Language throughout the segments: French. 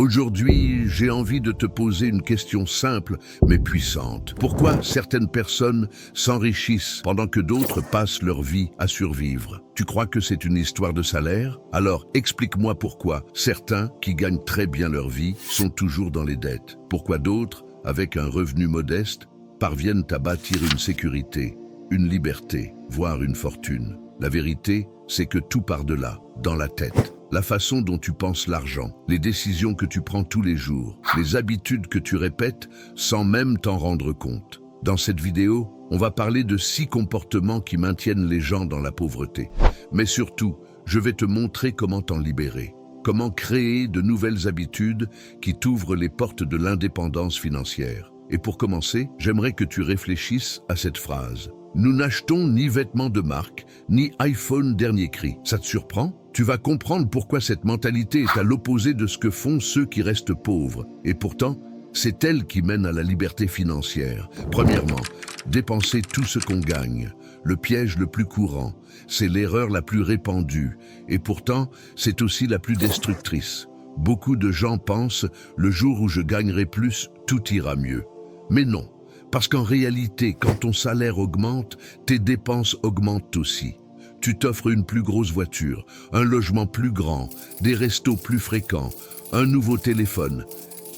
Aujourd'hui, j'ai envie de te poser une question simple mais puissante. Pourquoi certaines personnes s'enrichissent pendant que d'autres passent leur vie à survivre? Tu crois que c'est une histoire de salaire? Alors explique-moi pourquoi certains qui gagnent très bien leur vie sont toujours dans les dettes. Pourquoi d'autres, avec un revenu modeste, parviennent à bâtir une sécurité, une liberté, voire une fortune? La vérité, c'est que tout part de là, dans la tête. La façon dont tu penses l'argent, les décisions que tu prends tous les jours, les habitudes que tu répètes sans même t'en rendre compte. Dans cette vidéo, on va parler de 6 comportements qui maintiennent les gens dans la pauvreté. Mais surtout, je vais te montrer comment t'en libérer. Comment créer de nouvelles habitudes qui t'ouvrent les portes de l'indépendance financière. Et pour commencer, j'aimerais que tu réfléchisses à cette phrase. Nous n'achetons ni vêtements de marque, ni iPhone dernier cri. Ça te surprend? Tu vas comprendre pourquoi cette mentalité est à l'opposé de ce que font ceux qui restent pauvres. Et pourtant, c'est elle qui mène à la liberté financière. Premièrement, dépenser tout ce qu'on gagne. Le piège le plus courant, c'est l'erreur la plus répandue. Et pourtant, c'est aussi la plus destructrice. Beaucoup de gens pensent, le jour où je gagnerai plus, tout ira mieux. Mais non. Parce qu'en réalité, quand ton salaire augmente, tes dépenses augmentent aussi. Tu t'offres une plus grosse voiture, un logement plus grand, des restos plus fréquents, un nouveau téléphone.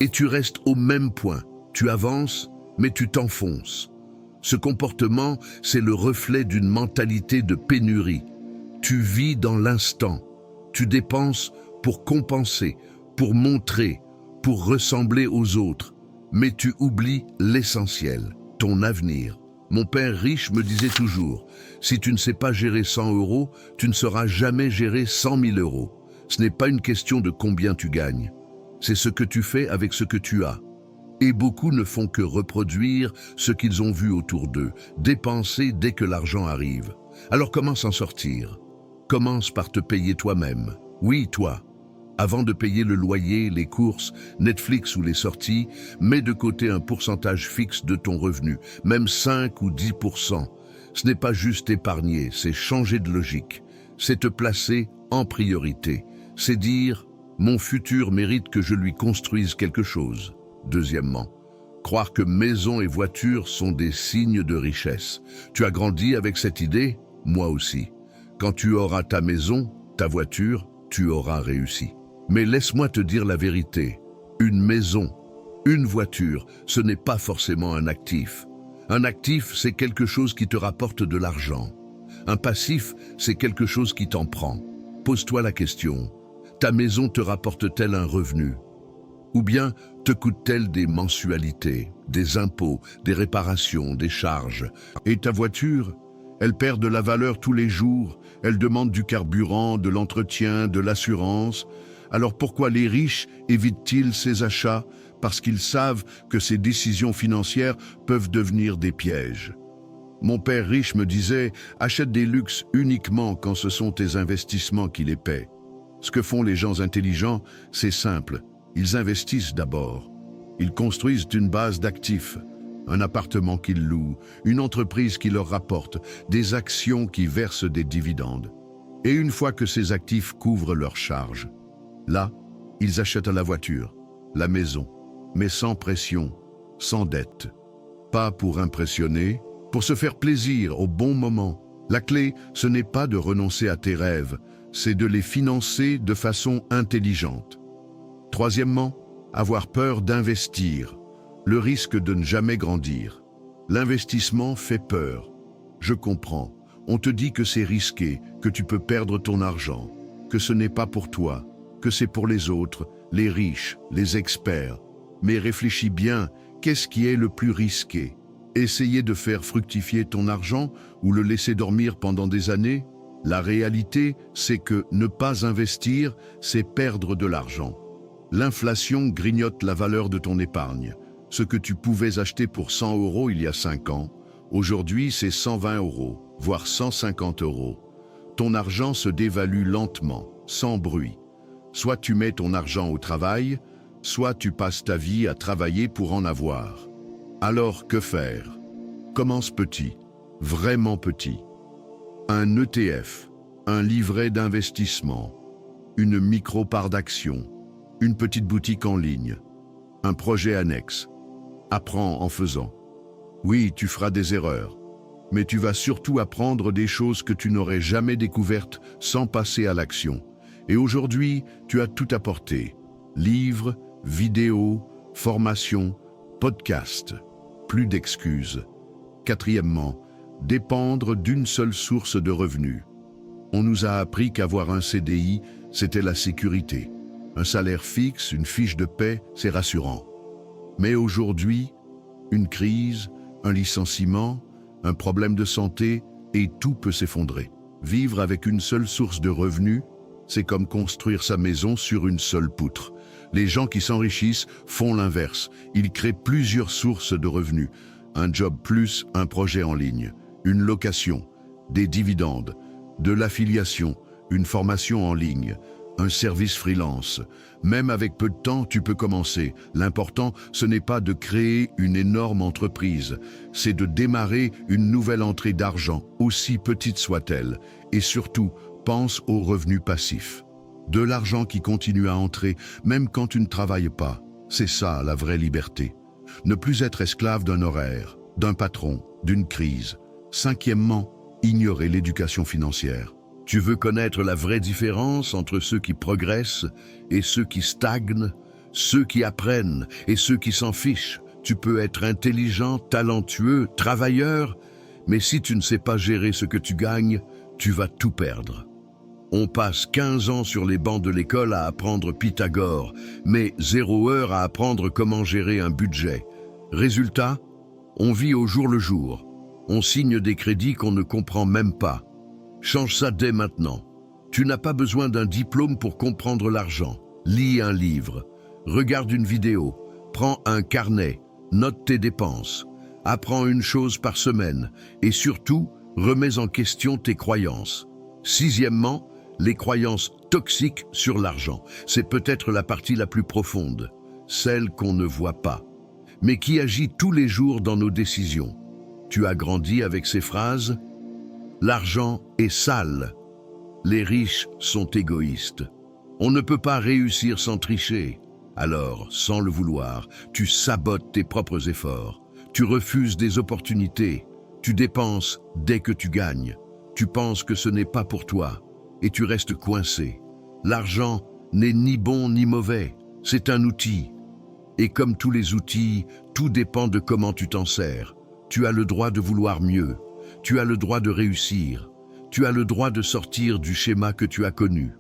Et tu restes au même point. Tu avances, mais tu t'enfonces. Ce comportement, c'est le reflet d'une mentalité de pénurie. Tu vis dans l'instant. Tu dépenses pour compenser, pour montrer, pour ressembler aux autres. Mais tu oublies l'essentiel, ton avenir. Mon père riche me disait toujours, si tu ne sais pas gérer 100 €, tu ne sauras jamais gérer 100 000 €. Ce n'est pas une question de combien tu gagnes, c'est ce que tu fais avec ce que tu as. Et beaucoup ne font que reproduire ce qu'ils ont vu autour d'eux, dépenser dès que l'argent arrive. Alors comment s'en sortir? Commence par te payer toi-même. Oui, toi. Avant de payer le loyer, les courses, Netflix ou les sorties, mets de côté un pourcentage fixe de ton revenu, même 5 ou 10%. Ce n'est pas juste épargner, c'est changer de logique. C'est te placer en priorité. C'est dire « mon futur mérite que je lui construise quelque chose ». Deuxièmement, croire que maison et voiture sont des signes de richesse. Tu as grandi avec cette idée? Moi aussi. Quand tu auras ta maison, ta voiture, tu auras réussi. Mais laisse-moi te dire la vérité. Une maison, une voiture, ce n'est pas forcément un actif. Un actif, c'est quelque chose qui te rapporte de l'argent. Un passif, c'est quelque chose qui t'en prend. Pose-toi la question. Ta maison te rapporte-t-elle un revenu? Ou bien te coûte-t-elle des mensualités, des impôts, des réparations, des charges? Et ta voiture? Elle perd de la valeur tous les jours, elle demande du carburant, de l'entretien, de l'assurance. Alors pourquoi les riches évitent-ils ces achats? Parce qu'ils savent que ces décisions financières peuvent devenir des pièges. Mon père riche me disait, achète des luxes uniquement quand ce sont tes investissements qui les paient. Ce que font les gens intelligents, c'est simple, ils investissent d'abord. Ils construisent une base d'actifs. Un appartement qu'ils louent, une entreprise qui leur rapporte, des actions qui versent des dividendes. Et une fois que ces actifs couvrent leurs charges, là, ils achètent la voiture, la maison, mais sans pression, sans dette. Pas pour impressionner, pour se faire plaisir au bon moment. La clé, ce n'est pas de renoncer à tes rêves, c'est de les financer de façon intelligente. Troisièmement, avoir peur d'investir. Le risque de ne jamais grandir. L'investissement fait peur. Je comprends. On te dit que c'est risqué, que tu peux perdre ton argent, que ce n'est pas pour toi, que c'est pour les autres, les riches, les experts. Mais réfléchis bien, qu'est-ce qui est le plus risqué? Essayer de faire fructifier ton argent ou le laisser dormir pendant des années? La réalité, c'est que ne pas investir, c'est perdre de l'argent. L'inflation grignote la valeur de ton épargne. Ce que tu pouvais acheter pour 100 € il y a 5 ans, aujourd'hui c'est 120 €, voire 150 €. Ton argent se dévalue lentement, sans bruit. Soit tu mets ton argent au travail, soit tu passes ta vie à travailler pour en avoir. Alors que faire? Commence petit, vraiment petit. Un ETF, un livret d'investissement, une micro-part d'action, une petite boutique en ligne, un projet annexe. Apprends en faisant. Oui, tu feras des erreurs, mais tu vas surtout apprendre des choses que tu n'aurais jamais découvertes sans passer à l'action. Et aujourd'hui, tu as tout apporté. Livres, vidéos, formations, podcasts. Plus d'excuses. Quatrièmement, dépendre d'une seule source de revenus. On nous a appris qu'avoir un CDI, c'était la sécurité. Un salaire fixe, une fiche de paie, c'est rassurant. Mais aujourd'hui, une crise, un licenciement, un problème de santé, et tout peut s'effondrer. Vivre avec une seule source de revenus, c'est comme construire sa maison sur une seule poutre. Les gens qui s'enrichissent font l'inverse. Ils créent plusieurs sources de revenus. Un job plus un projet en ligne, une location, des dividendes, de l'affiliation, une formation en ligne, un service freelance. Même avec peu de temps, tu peux commencer. L'important, ce n'est pas de créer une énorme entreprise, c'est de démarrer une nouvelle entrée d'argent, aussi petite soit-elle. Et surtout, pense aux revenus passifs. De l'argent qui continue à entrer, même quand tu ne travailles pas. C'est ça, la vraie liberté. Ne plus être esclave d'un horaire, d'un patron, d'une crise. Cinquièmement, ignorer l'éducation financière. Tu veux connaître la vraie différence entre ceux qui progressent et ceux qui stagnent, ceux qui apprennent et ceux qui s'en fichent. Tu peux être intelligent, talentueux, travailleur, mais si tu ne sais pas gérer ce que tu gagnes, tu vas tout perdre. On passe 15 ans sur les bancs de l'école à apprendre Pythagore, mais 0 heure à apprendre comment gérer un budget. Résultat, on vit au jour le jour. On signe des crédits qu'on ne comprend même pas. Change ça dès maintenant. Tu n'as pas besoin d'un diplôme pour comprendre l'argent. Lis un livre, regarde une vidéo, prends un carnet, note tes dépenses, apprends une chose par semaine et surtout, remets en question tes croyances. Sixièmement, les croyances toxiques sur l'argent. C'est peut-être la partie la plus profonde, celle qu'on ne voit pas, mais qui agit tous les jours dans nos décisions. Tu as grandi avec ces phrases ? L'argent est sale. Les riches sont égoïstes. On ne peut pas réussir sans tricher. Alors, sans le vouloir, tu sabotes tes propres efforts. Tu refuses des opportunités. Tu dépenses dès que tu gagnes. Tu penses que ce n'est pas pour toi et tu restes coincé. L'argent n'est ni bon ni mauvais. C'est un outil. Et comme tous les outils, tout dépend de comment tu t'en sers. Tu as le droit de vouloir mieux. Tu as le droit de réussir. Tu as le droit de sortir du schéma que tu as connu.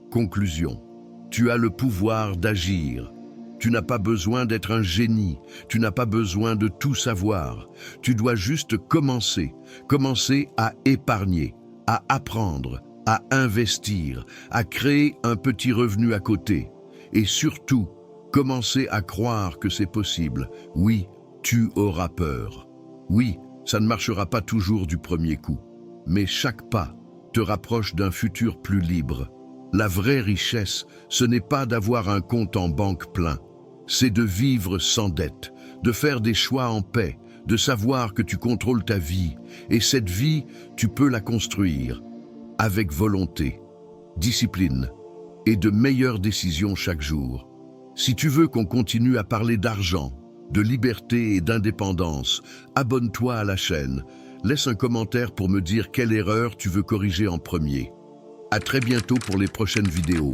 Conclusion. Tu as le pouvoir d'agir. Tu n'as pas besoin d'être un génie. Tu n'as pas besoin de tout savoir. Tu dois juste commencer. Commencer à épargner, à apprendre, à investir, à créer un petit revenu à côté. Et surtout, commencer à croire que c'est possible. Oui, tu auras peur. Oui, ça ne marchera pas toujours du premier coup, mais chaque pas te rapproche d'un futur plus libre. La vraie richesse, ce n'est pas d'avoir un compte en banque plein, c'est de vivre sans dette, de faire des choix en paix, de savoir que tu contrôles ta vie, et cette vie, tu peux la construire avec volonté, discipline et de meilleures décisions chaque jour. Si tu veux qu'on continue à parler d'argent, de liberté et d'indépendance, abonne-toi à la chaîne. Laisse un commentaire pour me dire quelle erreur tu veux corriger en premier. À très bientôt pour les prochaines vidéos.